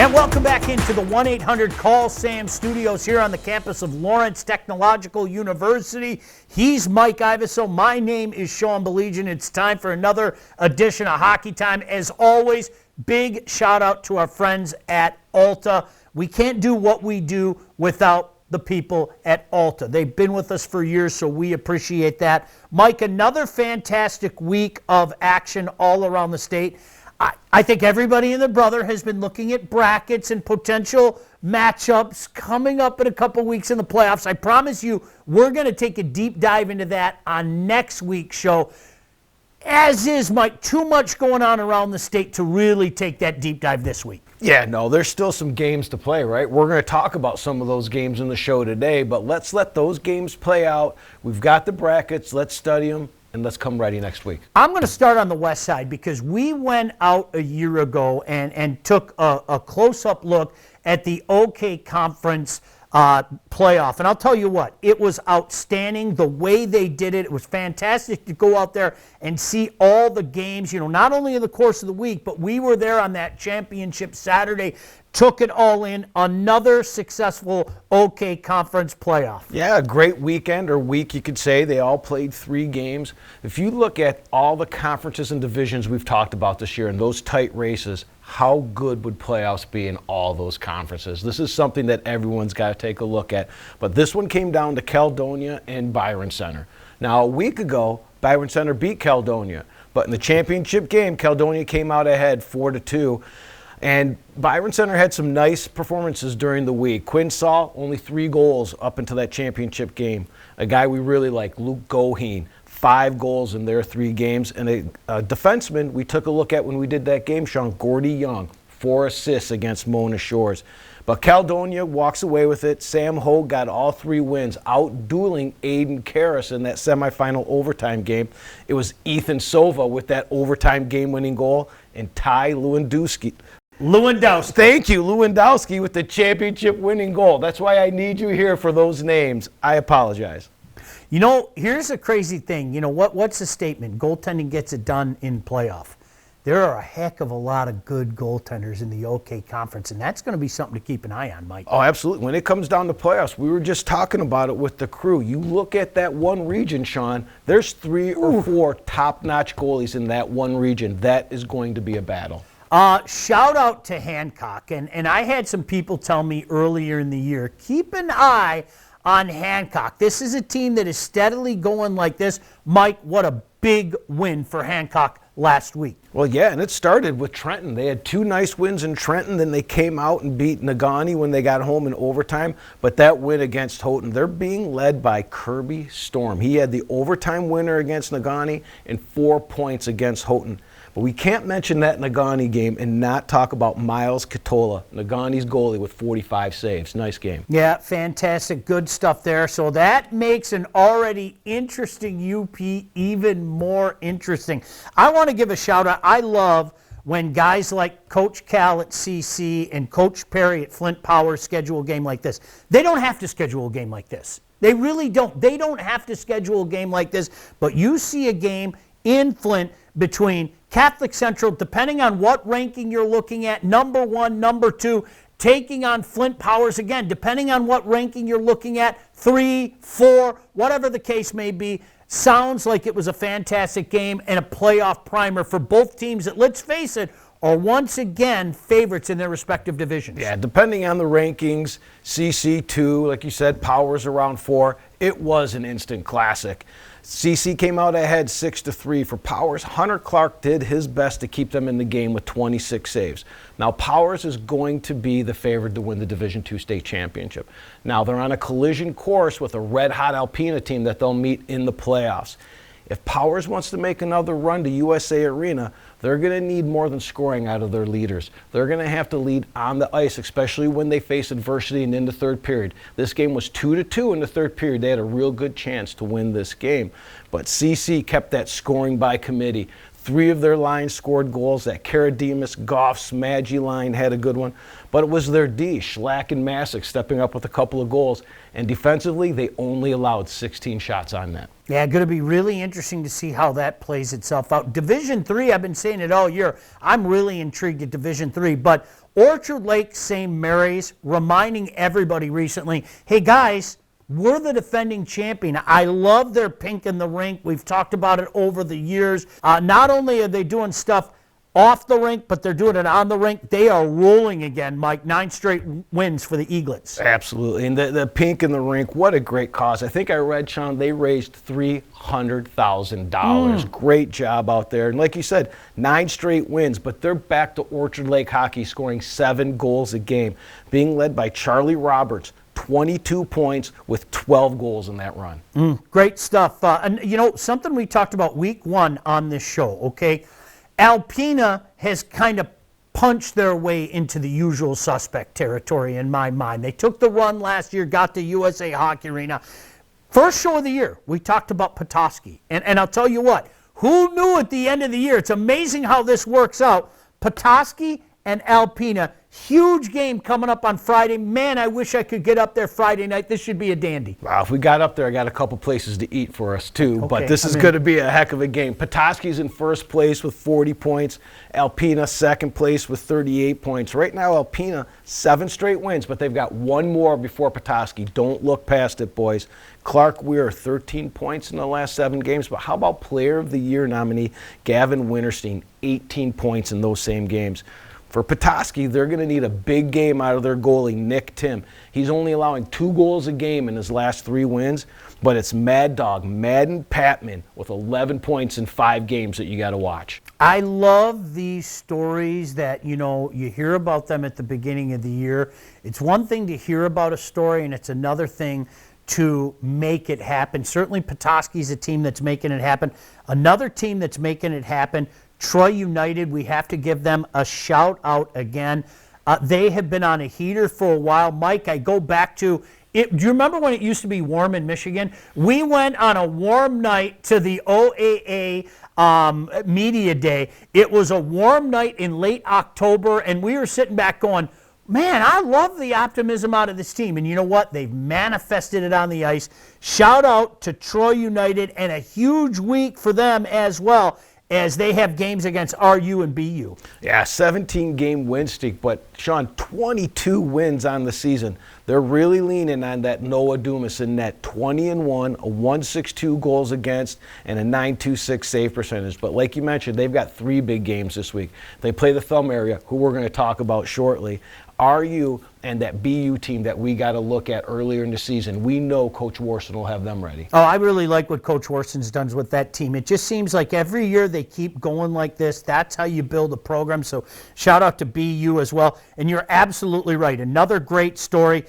And welcome back into the 1-800-CALL-SAM studios here on the campus of Lawrence Technological University. He's Mike Iveso. My name is Sean Belegian. It's time for another edition of Hockey Time. As always, big shout out to our friends at Alta. We can't do what we do without the people at Alta. They've been with us for years, so we appreciate that. Mike, another fantastic week of action all around the state. I think everybody and their brother has been looking at brackets and potential matchups coming up in a couple weeks in the playoffs. I promise you, we're going to take a deep dive into that on next week's show. As is, Mike, too much going on around the state to really take that deep dive this week. Yeah, no, there's still some games to play, right? We're going to talk about some of those games in the show today, but let's let those games play out. We've got the brackets. Let's study them. And let's come ready next week. I'm going to start on the west side because we went out a year ago and took a close-up look at the OK Conference playoff. And I'll tell you what, it was outstanding the way they did it. It was fantastic to go out there and see all the games, not only in the course of the week, but we were there on that championship Saturday, took it all in. Another successful OK Conference playoff. Yeah, a great weekend or week, you could say. They all played 3 games. If you look at all the conferences and divisions we've talked about this year and those tight races, how good would playoffs be in all those conferences? This is something that everyone's got to take a look at. But this one came down to Caledonia and Byron Center. Now, a week ago, Byron Center beat Caledonia. But in the championship game, Caledonia came out ahead 4-2. And Byron Center had some nice performances during the week. Quinn Saul, only 3 goals up into that championship game. A guy we really like, Luke Goheen, 5 goals in their 3 games. And a defenseman we took a look at when we did that game, Sean, Gordy Young, 4 assists against Mona Shores. But Caledonia walks away with it. Sam Hogue got all 3 wins, out-dueling Aiden Karras in that semifinal overtime game. It was Ethan Sova with that overtime game-winning goal, and Ty Lewandowski. Thank you, Lewandowski with the championship-winning goal. That's why I need you here for those names. I apologize. Here's a crazy thing. What's the statement? Goaltending gets it done in playoff. There are a heck of a lot of good goaltenders in the OK Conference, and that's going to be something to keep an eye on, Mike. Oh, absolutely. When it comes down to playoffs, we were just talking about it with the crew. You look at that one region, Sean, there's 3 or 4 top-notch goalies in that one region. That is going to be a battle. Shout out to Hancock, and I had some people tell me earlier in the year, keep an eye on Hancock. This is a team that is steadily going like this. Mike, what a big win for Hancock last week. Well, yeah, and it started with Trenton. They had 2 nice wins in Trenton, then they came out and beat Nagani when they got home in overtime. But that win against Houghton, they're being led by Kirby Storm. He had the overtime winner against Nagani and 4 points against Houghton. But we can't mention that Nagani game and not talk about Miles Katola, Nagani's goalie with 45 saves. Nice game. Yeah, fantastic. Good stuff there. So that makes an already interesting UP even more interesting. I want to give a shout out. I love when guys like Coach Cal at CC and Coach Perry at Flint Powers schedule a game like this. They don't have to schedule a game like this. They really don't. They don't have to schedule a game like this. But you see a game in Flint between Catholic Central, depending on what ranking you're looking at, number 1, number 2, taking on Flint Powers again, depending on what ranking you're looking at, 3, 4, whatever the case may be. Sounds like it was a fantastic game and a playoff primer for both teams that, let's face it, are once again favorites in their respective divisions. Yeah, depending on the rankings, CC 2, like you said, Powers around 4. It was an instant classic. CC came out ahead 6-3 for Powers. Hunter Clark did his best to keep them in the game with 26 saves. Now, Powers is going to be the favorite to win the Division II state championship. Now, they're on a collision course with a red-hot Alpena team that they'll meet in the playoffs. If Powers wants to make another run to USA Arena, they're going to need more than scoring out of their leaders. They're going to have to lead on the ice, especially when they face adversity and in the third period. This game was 2-2 in the third period. They had a real good chance to win this game. But CC kept that scoring by committee. 3 of their lines scored goals. That Karademus, Goff, Smaggy line had a good one. But it was their D, Schlack and Masick, stepping up with a couple of goals. And defensively, they only allowed 16 shots on net. Yeah, going to be really interesting to see how that plays itself out. Division III, I've been saying it all year. I'm really intrigued at Division III. But Orchard Lake St. Mary's reminding everybody recently, hey guys, we're the defending champion. I love their pink in the rink. We've talked about it over the years. Not only are they doing stuff off the rink, but they're doing it on the rink. They are rolling again, Mike. 9 straight wins for the Eaglets. Absolutely. And the pink in the rink, what a great cause. I think I read, Sean, they raised $300,000. Great job out there. And like you said, 9 straight wins, but they're back to Orchard Lake hockey, scoring 7 goals a game, being led by Charlie Roberts. 22 points with 12 goals in that run. Great stuff. And you know, something we talked about week 1 on this show, okay? Alpena has kind of punched their way into the usual suspect territory in my mind. They took the run last year, got to USA Hockey Arena. First show of the year, we talked about Petoskey. And I'll tell you what, who knew at the end of the year? It's amazing how this works out. Petoskey and Alpena, huge game coming up on Friday. Man, I wish I could get up there Friday night. This should be a dandy. Wow, if we got up there, I got a couple places to eat for us too. Okay, but this is going to be a heck of a game. Petoskey's in first place with 40 points. Alpena second place with 38 points. Right now, Alpena 7 straight wins, but they've got 1 more before Petoskey. Don't look past it, boys. Clark Weir, 13 points in the last 7 games. But how about Player of the Year nominee Gavin Winterstein, 18 points in those same games? For Petoskey, they're going to need a big game out of their goalie, Nick Tim. He's only allowing 2 goals a game in his last 3 wins, but it's Mad Dog, Madden Patman, with 11 points in 5 games that you got to watch. I love these stories that, you know, you hear about them at the beginning of the year. It's one thing to hear about a story, and it's another thing to make it happen. Certainly Petoskey's a team that's making it happen. Another team that's making it happen, Troy United, we have to give them a shout out again. They have been on a heater for a while. Mike, I go back to it. Do you remember when it used to be warm in Michigan? We went on a warm night to the OAA Media Day. It was a warm night in late October, and we were sitting back going, man, I love the optimism out of this team. And you know what? They've manifested it on the ice. Shout out to Troy United, and a huge week for them as well, as they have games against RU and BU. Yeah, 17-game win streak, but Sean, 22 wins on the season. They're really leaning on that Noah Dumas in net, 20-1, a 1.62 goals against, and a 9.26 save percentage. But like you mentioned, they've got 3 big games this week. They play the Thumb area, who we're going to talk about shortly. RU and that BU team that we got to look at earlier in the season. We know Coach Warson will have them ready. Oh, I really like what Coach Warson's done with that team. It just seems like every year they keep going like this. That's how you build a program. So shout out to BU as well. And you're absolutely right. Another great story.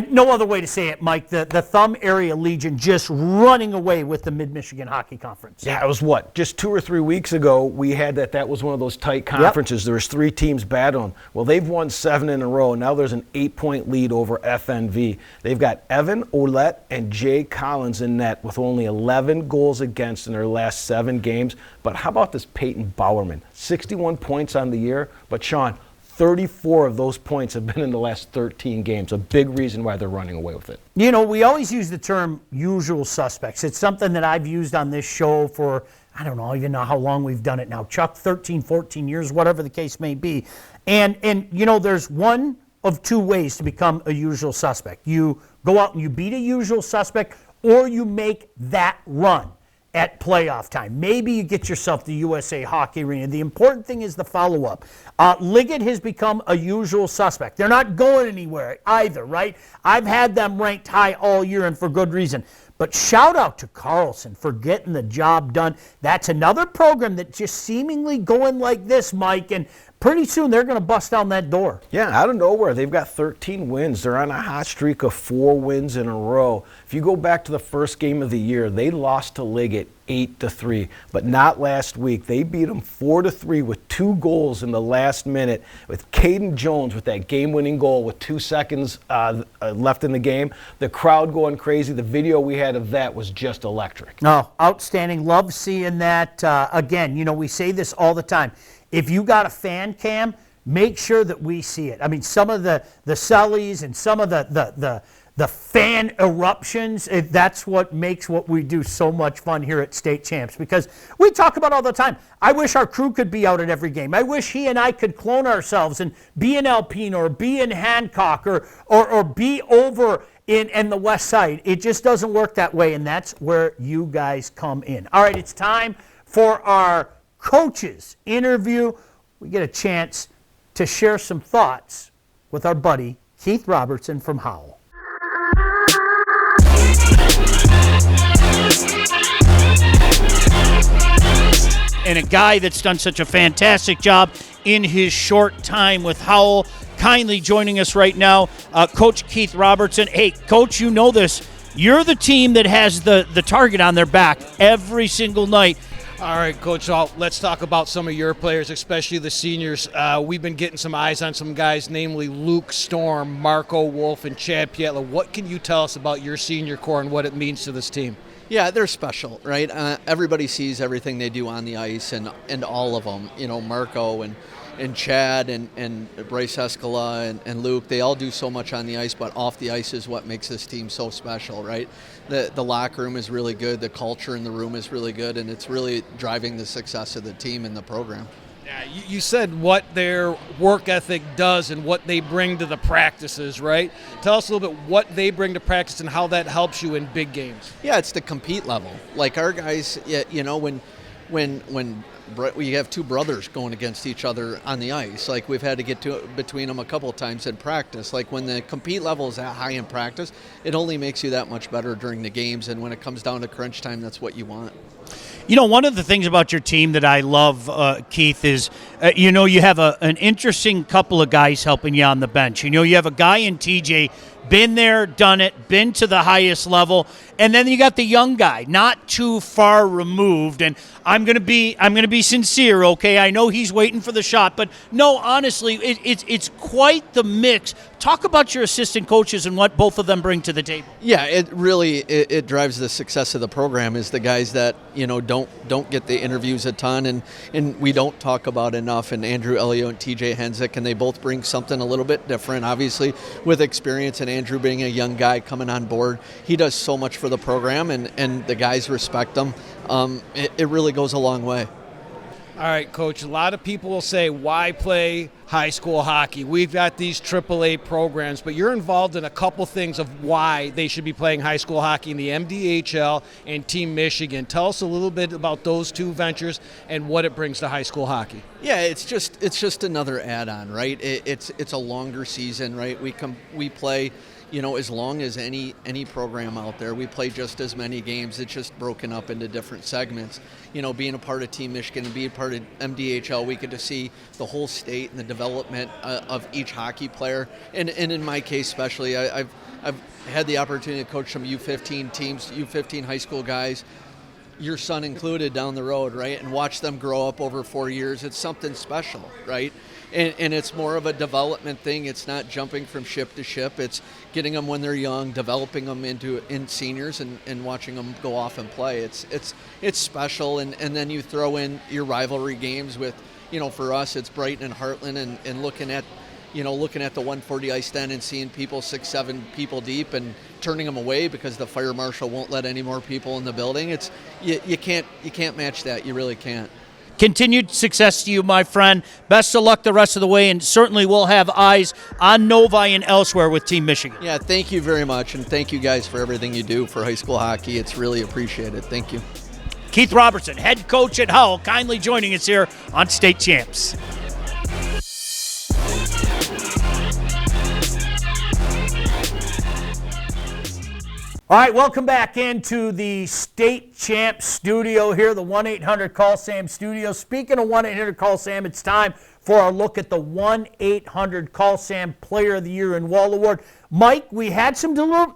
No other way to say it, Mike. The Thumb Area Legion just running away with the Mid-Michigan Hockey Conference. Yeah, it was what? Just 2 or 3 weeks ago, we had that was one of those tight conferences. Yep. There was 3 teams battling. Well, they've won 7 in a row. Now there's an 8-point lead over FNV. They've got Evan Ouellette and Jay Collins in net with only 11 goals against in their last 7 games. But how about this Peyton Bowerman? 61 points on the year. But Sean, 34 of those points have been in the last 13 games. A big reason why they're running away with it. You know, we always use the term usual suspects. It's something that I've used on this show for, I don't know, even know how long we've done it now. Chuck, 13, 14 years, whatever the case may be. And you know, there's one of 2 ways to become a usual suspect. You go out and you beat a usual suspect, or you make that run at playoff time. Maybe you get yourself the USA Hockey Arena. The important thing is the follow-up. Liggett has become a usual suspect. They're not going anywhere either, right? I've had them ranked high all year, and for good reason. But shout out to Carlson for getting the job done. That's another program that's just seemingly going like this, Mike. And pretty soon they're going to bust down that door. Yeah, out of nowhere, they've got 13 wins. They're on a hot streak of 4 wins in a row. If you go back to the first game of the year, they lost to Liggett 8-3, but not last week. They beat them 4-3 with 2 goals in the last minute, with Caden Jones with that game-winning goal with 2 seconds left in the game. The crowd going crazy. The video we had of that was just electric. Oh, outstanding. Love seeing that. Again, we say this all the time. If you got a fan cam, make sure that we see it. I mean, some of the sellies and some of the fan eruptions, that's what makes what we do so much fun here at State Champs, because we talk about all the time. I wish our crew could be out at every game. I wish he and I could clone ourselves and be in Alpena or be in Hancock or be over in the West Side. It just doesn't work that way, and that's where you guys come in. All right, it's time for our coaches interview. We get a chance to share some thoughts with our buddy Keith Robertson from Howell. And a guy that's done such a fantastic job in his short time with Howell, kindly joining us right now, Coach Keith Robertson. Hey, Coach, you know this. You're the team that has the target on their back every single night. All right, Coach, let's talk about some of your players, especially the seniors. We've been getting some eyes on some guys, namely Luke Storm, Marco Wolf, and Chad Pietla. What can you tell us about your senior core and what it means to this team? Yeah, they're special, right? Everybody sees everything they do on the ice, and all of them. Marco and Chad and Bryce Escala and Luke, they all do so much on the ice, but off the ice is what makes this team so special, right? The locker room is really good, the culture in the room is really good, and it's really driving the success of the team and the program. Yeah, you said what their work ethic does and what they bring to the practices, right? Tell us a little bit what they bring to practice and how that helps you in big games. Yeah, it's the compete level. Like our guys, when we have 2 brothers going against each other on the ice. Like we've had to get between them a couple of times in practice. Like when the compete level is that high in practice, it only makes you that much better during the games. And when it comes down to crunch time, that's what you want. One of the things about your team that I love, Keith, is, you have an interesting couple of guys helping you on the bench. You have a guy in TJ, been there, done it, been to the highest level, and then you got the young guy, not too far removed. And I'm gonna be sincere, okay? I know he's waiting for the shot, but no, honestly, it's quite the mix. Talk about your assistant coaches and what both of them bring to the table. Yeah, it really drives the success of the program is the guys that don't get the interviews a ton and we don't talk about enough. And Andrew Elio and TJ Henzik, and they both bring something a little bit different, obviously with experience. And Andrew being a young guy coming on board, he does so much for the program, and the guys respect him. It really goes a long way. All right, Coach, a lot of people will say, why play high school hockey? We've got these AAA programs, but you're involved in a couple things of why they should be playing high school hockey in the MDHL and Team Michigan. Tell us a little bit about those 2 ventures and what it brings to high school hockey. Yeah, it's just another add-on, right? It's a longer season, right? We play, as long as any program out there. We play just as many games. It's just broken up into different segments. Being a part of Team Michigan and being a part of MDHL, we get to see the whole state and the development of each hockey player. And in my case especially, I've had the opportunity to coach some U15 teams, U15 high school guys, your son included, down the road, right? And watch them grow up over 4 years. It's something special, right? And it's more of a development thing. It's not jumping from ship to ship. It's getting them when they're young, developing them in seniors, and watching them go off and play. It's special. And then you throw in your rivalry games with, for us, it's Brighton and Heartland, and looking at the 140 ice stand and seeing people 6-7 people deep and turning them away because the fire marshal won't let any more people in the building. You can't match that. You really can't. Continued success to you, my friend. Best of luck the rest of the way, and certainly we'll have eyes on Novi and elsewhere with Team Michigan. Yeah, thank you very much, and thank you guys for everything you do for high school hockey. It's really appreciated. Thank you. Keith Robertson, head coach at Howell, kindly joining us here on State Champs. All right, welcome back into the State Champ studio here, the 1-800-CALL-SAM studio. Speaking of 1-800-CALL-SAM, it's time for our look at the 1-800-CALL-SAM Player of the Year in Wall Award. Mike, we had some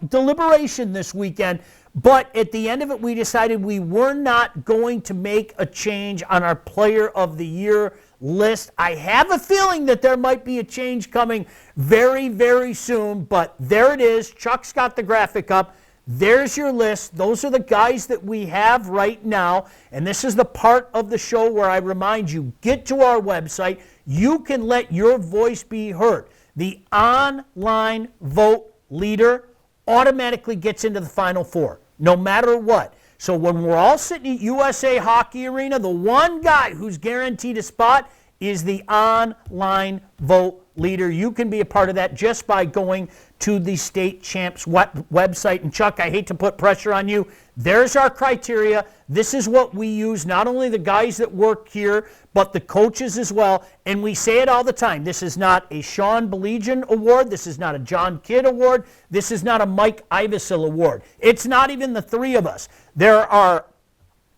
deliberation this weekend, but at the end of it, we decided we were not going to make a change on our Player of the Year list. I have a feeling that there might be a change coming very, very soon, but there it is. Chuck's got the graphic up. There's your list. Those are the guys that we have right now, and this is the part of the show where I remind you, get to our website. You can let your voice be heard. The online vote leader automatically gets into the Final Four, no matter what. So when we're all sitting at USA Hockey Arena, the one guy who's guaranteed a spot is the online vote leader. You can be a part of that just by going to the State Champs website. And Chuck, I hate to put pressure on you. There's our criteria. This is what we use, not only the guys that work here, but the coaches as well. And we say it all the time. This is not a Sean Belegian award. This is not a John Kidd award. This is not a Mike Ivesil award. It's not even the three of us. There are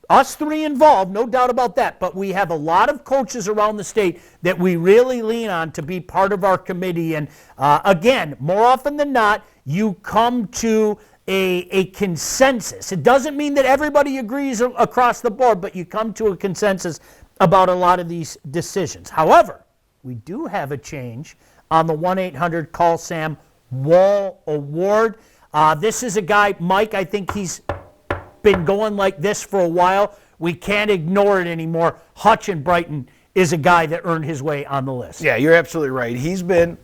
us three involved, no doubt about that, but we have a lot of coaches around the state that we really lean on to be part of our committee. And again, more often than not, you come to a consensus. It doesn't mean that everybody agrees across the board, but you come to a consensus about a lot of these decisions. However, we do have a change on the 1-800-CALL-SAM Wall Award. This is a guy, Mike, I think he's been going like this for a while. We can't ignore it anymore. Hutch in Brighton is a guy that earned his way on the list. Yeah, you're absolutely right. He's been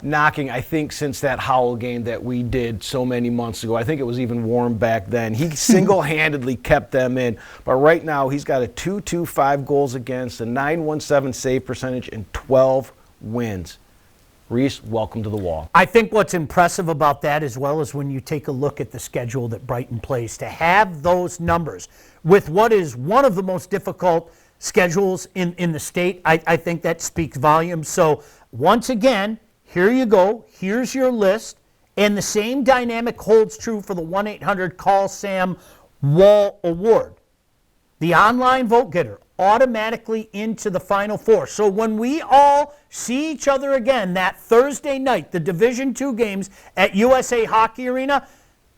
knocking, I think, since that Howell game that we did so many months ago. I think it was even warm back then. He single-handedly kept them in. But right now, he's got a 2.25 goals against, a 9.17 save percentage, and 12 wins. Reese, welcome to the wall. I think what's impressive about that, as well as when you take a look at the schedule that Brighton plays, to have those numbers with what is one of the most difficult schedules in the state, I think that speaks volumes. So once again, here you go. Here's your list. And the same dynamic holds true for the 1-800-CALL-SAM Wall Award. The online vote getter automatically into the Final Four. So when we all see each other again that Thursday night, the Division II games at USA Hockey Arena,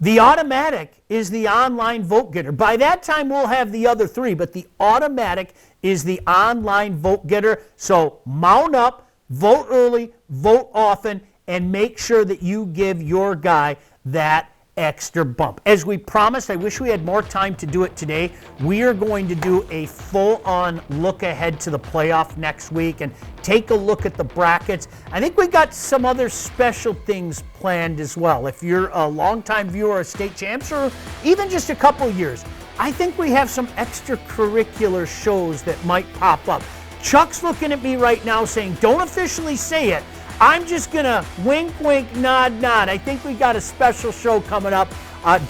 the automatic is the online vote getter. By that time, we'll have the other three, but the automatic is the online vote getter. So mount up, vote early, vote often, and make sure that you give your guy that extra bump. As we promised, I wish we had more time to do it today. We are going to do a full-on look ahead to the playoff next week and take a look at the brackets. I think we got some other special things planned as well. If you're a longtime viewer of State Champs or even just a couple years, I think we have some extracurricular shows that might pop up. Chuck's looking at me right now saying, don't officially say it. I'm just going to wink, wink, nod, nod. I think we got a special show coming up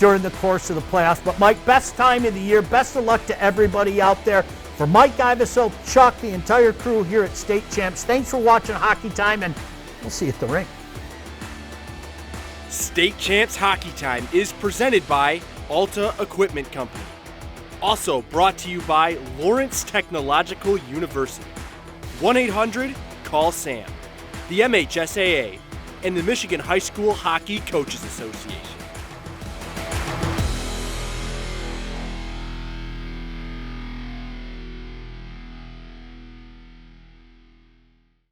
during the course of the playoffs. But, Mike, best time of the year. Best of luck to everybody out there. For Mike Ivesil, Chuck, the entire crew here at State Champs, thanks for watching Hockey Time, and we'll see you at the rink. State Champs Hockey Time is presented by Alta Equipment Company. Also brought to you by Lawrence Technological University. 1-800-CALL-SAM. The MHSAA, and the Michigan High School Hockey Coaches Association.